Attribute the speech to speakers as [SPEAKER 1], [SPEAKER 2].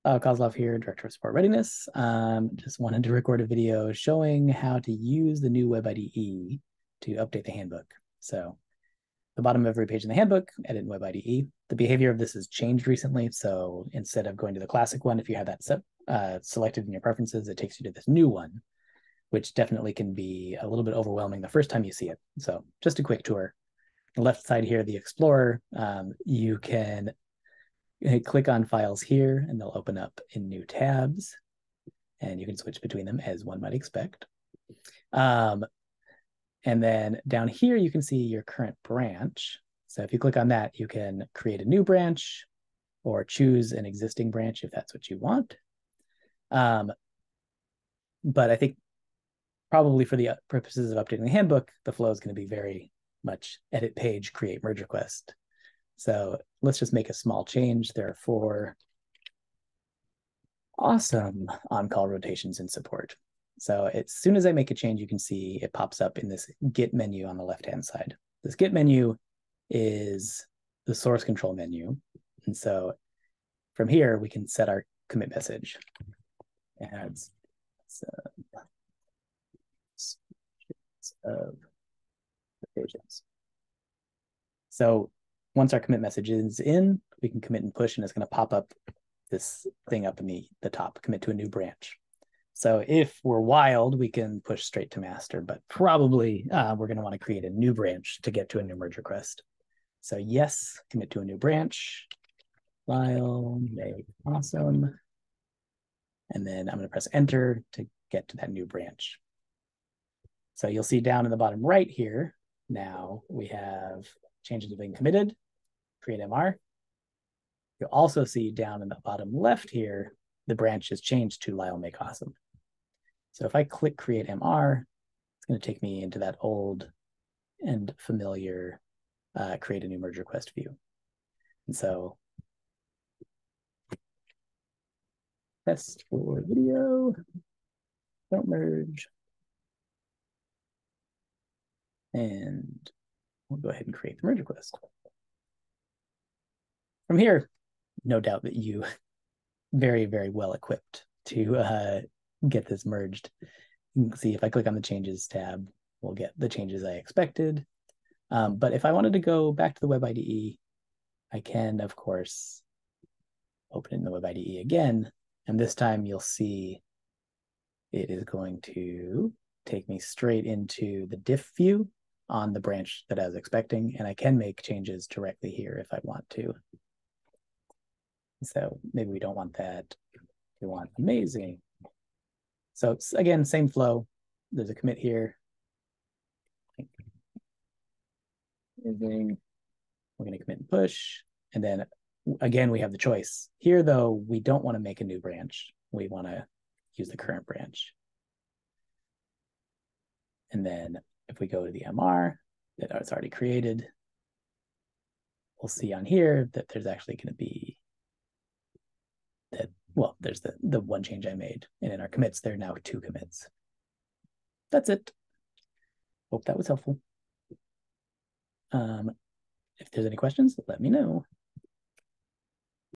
[SPEAKER 1] Kozlov here, Director of Support Readiness. Just wanted to record a video showing how to use the new WebIDE to update the handbook. So the bottom of every page in the handbook, edit WebIDE. The behavior of this has changed recently. So instead of going to the classic one, if you have that selected in your preferences, it takes you to this new one, which definitely can be a little bit overwhelming the first time you see it. So just a quick tour. The left side here, the Explorer, you can click on files here and they'll open up in new tabs and you can switch between them as one might expect. And then down here, you can see your current branch. So if you click on that, you can create a new branch or choose an existing branch if that's what you want. But I think probably for the purposes of updating the handbook, the flow is going to be very much edit page, create merge request. So let's just make a small change. There are 4 awesome on-call rotations in support. So as soon as I make a change, you can see it pops up in this Git menu on the left-hand side. This Git menu is the source control menu. And so from here, we can set our commit message. Add of pages. So once our commit message is in, we can commit and push, and it's going to pop up this thing up in the top, commit to a new branch. So if we're wild, we can push straight to master, but probably we're going to want to create a new branch to get to a new merge request. So yes, commit to a new branch, file, make awesome. And then I'm going to press enter to get to that new branch. So you'll see down in the bottom right here, now we have changes have been committed, create MR. You'll also see down in the bottom left here, the branch has changed to Lyle Make Awesome. So if I click create MR, it's going to take me into that old and familiar create a new merge request view. And so test for video, don't merge. And we'll go ahead and create the merge request. From here, no doubt that you very, very well equipped to get this merged. You can see if I click on the changes tab, we'll get the changes I expected. But if I wanted to go back to the WebIDE, I can, of course, open it in the WebIDE again. And this time you'll see it is going to take me straight into the diff view on the branch that I was expecting. And I can make changes directly here if I want to. So maybe we don't want that. We want amazing. So it's, again, same flow. There's a commit here. Amazing. We're going to commit and push. And then again, we have the choice. Here, though, we don't want to make a new branch. We want to use the current branch. And then if we go to the MR that it's already created, we'll see on here that there's actually going to be that, well, there's the one change I made. And in our commits, there are now 2 commits. That's it. Hope that was helpful. If there's any questions, let me know.